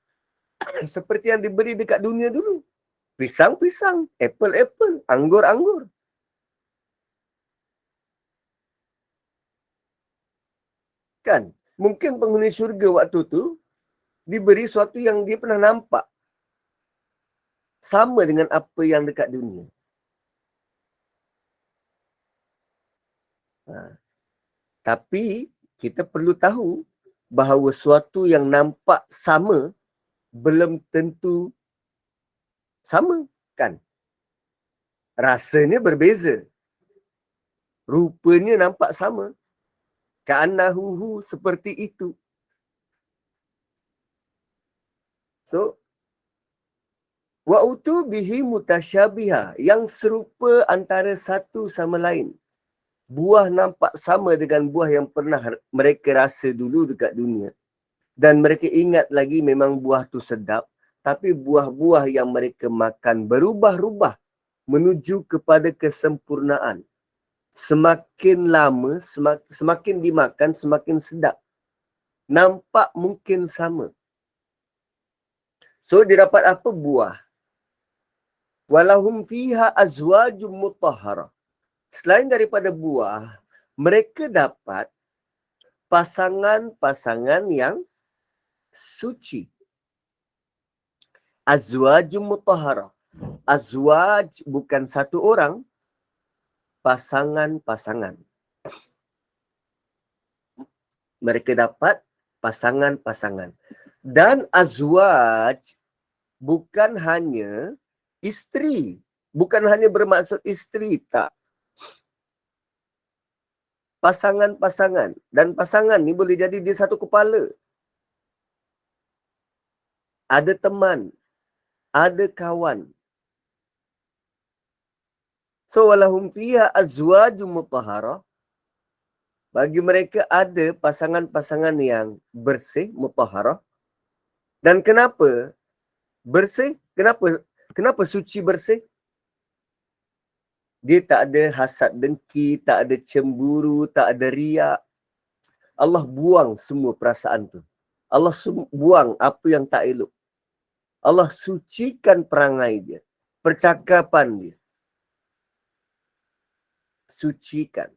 seperti yang diberi dekat dunia dulu. Pisang-pisang, apple-apple, anggur-anggur. Kan? Mungkin penghuni syurga waktu tu diberi sesuatu yang dia pernah nampak. Sama dengan apa yang dekat dunia. Tapi kita perlu tahu bahawa sesuatu yang nampak sama belum tentu sama, kan? Rasanya berbeza. Rupanya nampak sama. Ka'annahu seperti itu. So, wa'utu bihi mutasyabiha, yang serupa antara satu sama lain. Buah nampak sama dengan buah yang pernah mereka rasa dulu dekat dunia. Dan mereka ingat lagi memang buah tu sedap. Tapi buah-buah yang mereka makan berubah-ubah menuju kepada kesempurnaan. Semakin lama, semakin dimakan, semakin sedap. Nampak mungkin sama. So, dia dapat apa? Buah. Walahum fiha azwajum mutahhara. Selain daripada buah, mereka dapat pasangan-pasangan yang suci. Azwajum mutahhara. Azwaj bukan satu orang, pasangan-pasangan. Mereka dapat pasangan-pasangan. Dan azwaj bukan hanya isteri. Bukan hanya bermaksud isteri, tak. Pasangan-pasangan. Dan pasangan ni boleh jadi dia satu kepala. Ada teman. Ada kawan. So, walahum fiha azwajum mutahhara. Bagi mereka ada pasangan-pasangan yang bersih, mutahhara. Dan kenapa bersih? Kenapa suci bersih? Dia tak ada hasad dengki, tak ada cemburu, tak ada riak. Allah buang semua perasaan tu. Allah buang apa yang tak elok. Allah sucikan perangai dia, percakapan dia. Sucikan.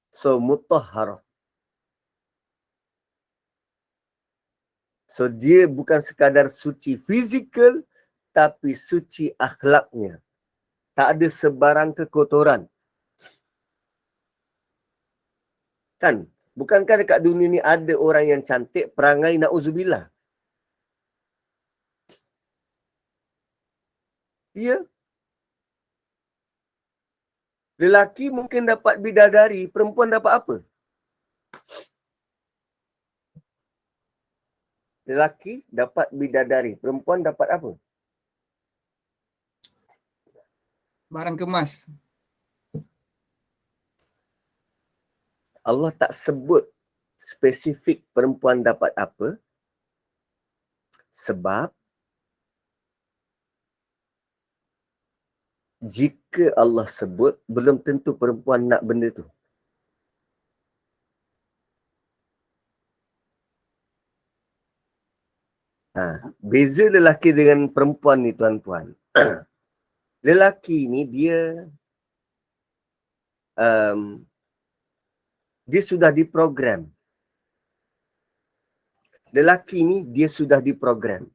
So, mutahharah. So, dia bukan sekadar suci fizikal, tapi suci akhlaknya. Tak ada sebarang kekotoran. Kan? Bukankah dekat dunia ni ada orang yang cantik, perangai na'udzubillah? Ya. Lelaki mungkin dapat bidadari, perempuan dapat apa? Lelaki dapat bidadari, perempuan dapat apa? Barang kemas. Allah tak sebut spesifik perempuan dapat apa. Sebab jika Allah sebut, belum tentu perempuan nak benda tu. Beza lelaki dengan perempuan ni tuan-tuan. Lelaki ni dia sudah diprogram. Lelaki ni dia sudah diprogram.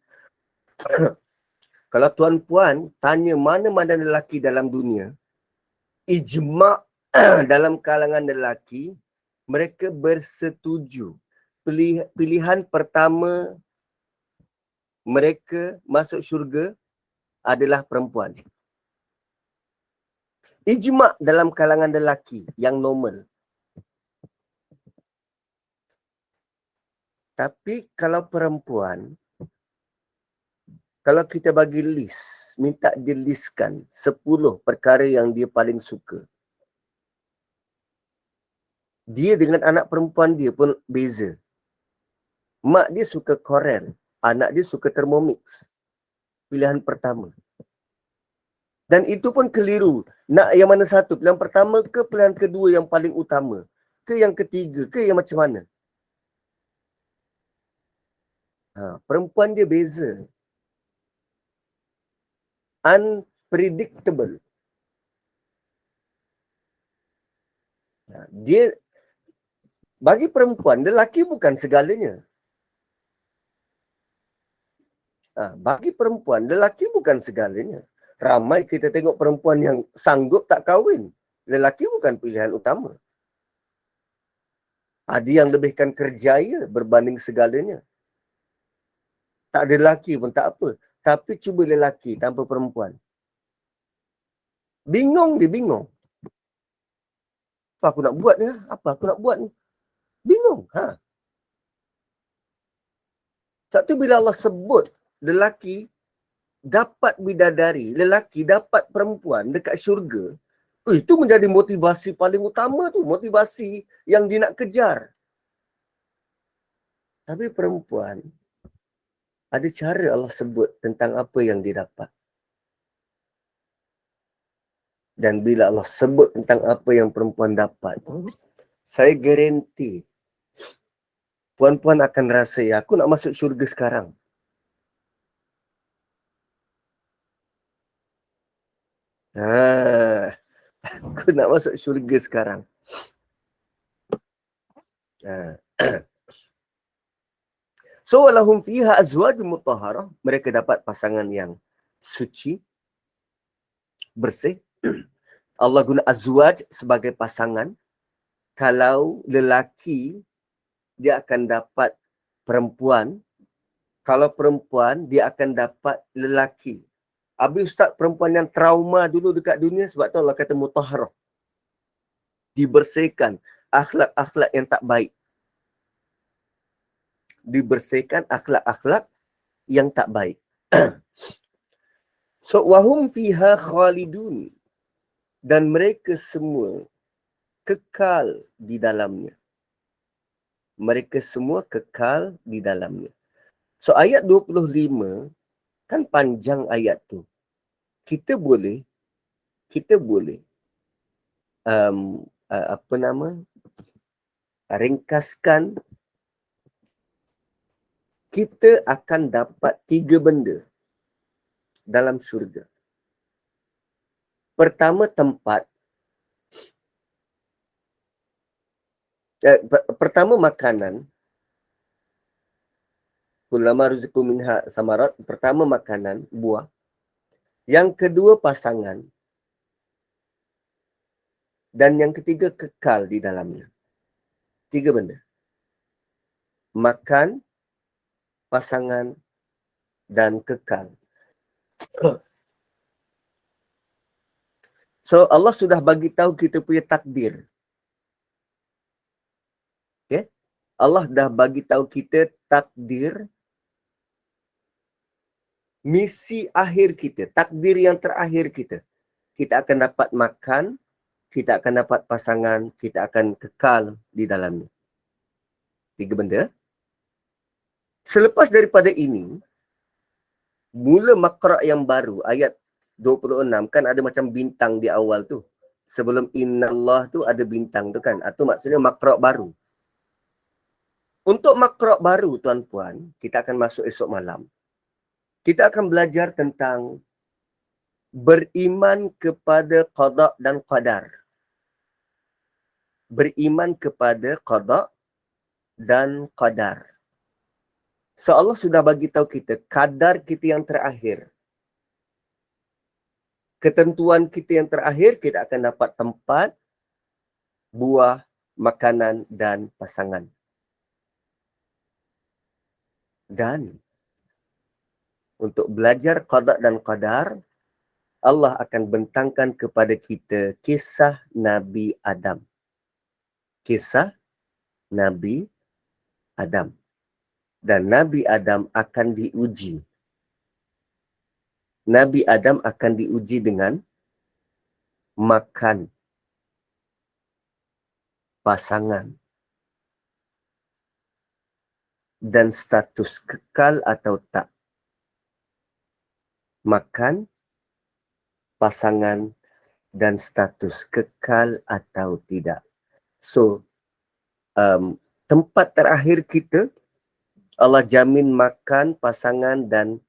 Kalau tuan-puan tanya mana-mana lelaki dalam dunia, ijma' dalam kalangan lelaki, mereka bersetuju. Pilihan pertama mereka masuk syurga adalah perempuan. Ijma' dalam kalangan lelaki yang normal. Tapi kalau perempuan, kalau kita bagi list, minta dia listkan 10 perkara yang dia paling suka. Dia dengan anak perempuan dia pun beza. Mak dia suka Korean, anak dia suka Thermomix. Pilihan pertama. Dan itu pun keliru. Nak yang mana satu? Pilihan pertama ke pilihan kedua yang paling utama? Ke yang ketiga? Ke yang macam mana? Perempuan dia beza. Unpredictable. Dia, bagi perempuan, lelaki bukan segalanya. Bagi perempuan, lelaki bukan segalanya. Ramai kita tengok perempuan yang sanggup tak kahwin. Lelaki bukan pilihan utama. Ada yang lebihkan kerjaya berbanding segalanya. Tak ada lelaki pun tak apa. Tapi cuba lelaki tanpa perempuan. Bingung dia, bingung. Apa aku nak buat ni? Apa aku nak buat ni? Bingung. Sebab tu bila Allah sebut lelaki dapat bidadari, lelaki dapat perempuan dekat syurga, itu menjadi motivasi paling utama tu. Motivasi yang dia nak kejar. Tapi perempuan, ada cara Allah sebut tentang apa yang dia dapat. Dan bila Allah sebut tentang apa yang perempuan dapat, saya garanti puan-puan akan rasa, ya aku nak masuk syurga sekarang. Aku nak masuk syurga sekarang. So, walahum fiha azwajun mutahharah. Mereka dapat pasangan yang suci, bersih. Allah guna azwaj sebagai pasangan. Kalau lelaki, dia akan dapat perempuan. Kalau perempuan, dia akan dapat lelaki. Habis ustaz, perempuan yang trauma dulu dekat dunia, sebab tu Allah kata mutahharah. Dibersihkan akhlak-akhlak yang tak baik. Dibersihkan akhlak-akhlak yang tak baik. So, wahum fiha khalidun. Dan mereka semua kekal di dalamnya. Mereka semua kekal di dalamnya. So, ayat 25, kan panjang ayat tu. Kita boleh ringkaskan, kita akan dapat 3 benda dalam syurga. Pertama, tempat. Pertama, makanan. Kullama ruziqu minha samarat. Pertama, makanan, buah. Yang kedua, pasangan. Dan yang ketiga, kekal di dalamnya. 3 benda. Makan, pasangan, dan kekal. So, Allah sudah bagi tahu kita punya takdir. Okay? Allah dah bagi tahu kita takdir, misi akhir kita, takdir yang terakhir kita. Kita akan dapat makan, kita akan dapat pasangan, kita akan kekal di dalamnya. 3 benda. Selepas daripada ini, mula makra' yang baru, ayat 26, kan ada macam bintang di awal tu. Sebelum innallah tu ada bintang tu kan. Atau maksudnya makra' baru. Untuk makra' baru, tuan-puan, kita akan masuk esok malam. Kita akan belajar tentang beriman kepada qada' dan qadar. Beriman kepada qada' dan qadar. So Allah sudah bagi tahu kita kadar kita yang terakhir. Ketentuan kita yang terakhir, kita akan dapat tempat, buah, makanan dan pasangan. Dan untuk belajar qada' dan qadar, Allah akan bentangkan kepada kita kisah Nabi Adam. Kisah Nabi Adam. Dan Nabi Adam akan diuji. Nabi Adam akan diuji dengan makan pasangan dan status kekal atau tak. Makan pasangan dan status kekal atau tidak. So, tempat terakhir kita, Allah jamin makan pasangan dan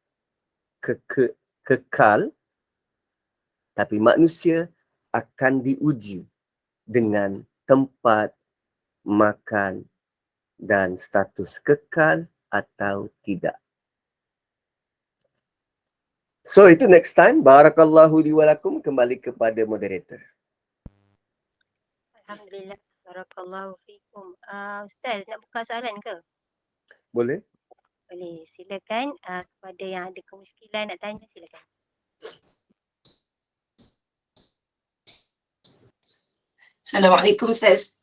kekal, tapi manusia akan diuji dengan tempat, makan dan status kekal atau tidak. So itu next time. Barakallahu li wa lakum. Kembali kepada moderator. Alhamdulillah. Barakallahu fikum. Ustaz, nak buka soalan ke? Boleh? Boleh. Silakan. Kepada yang ada kemusykilan nak tanya, silakan. Assalamualaikum Ustaz.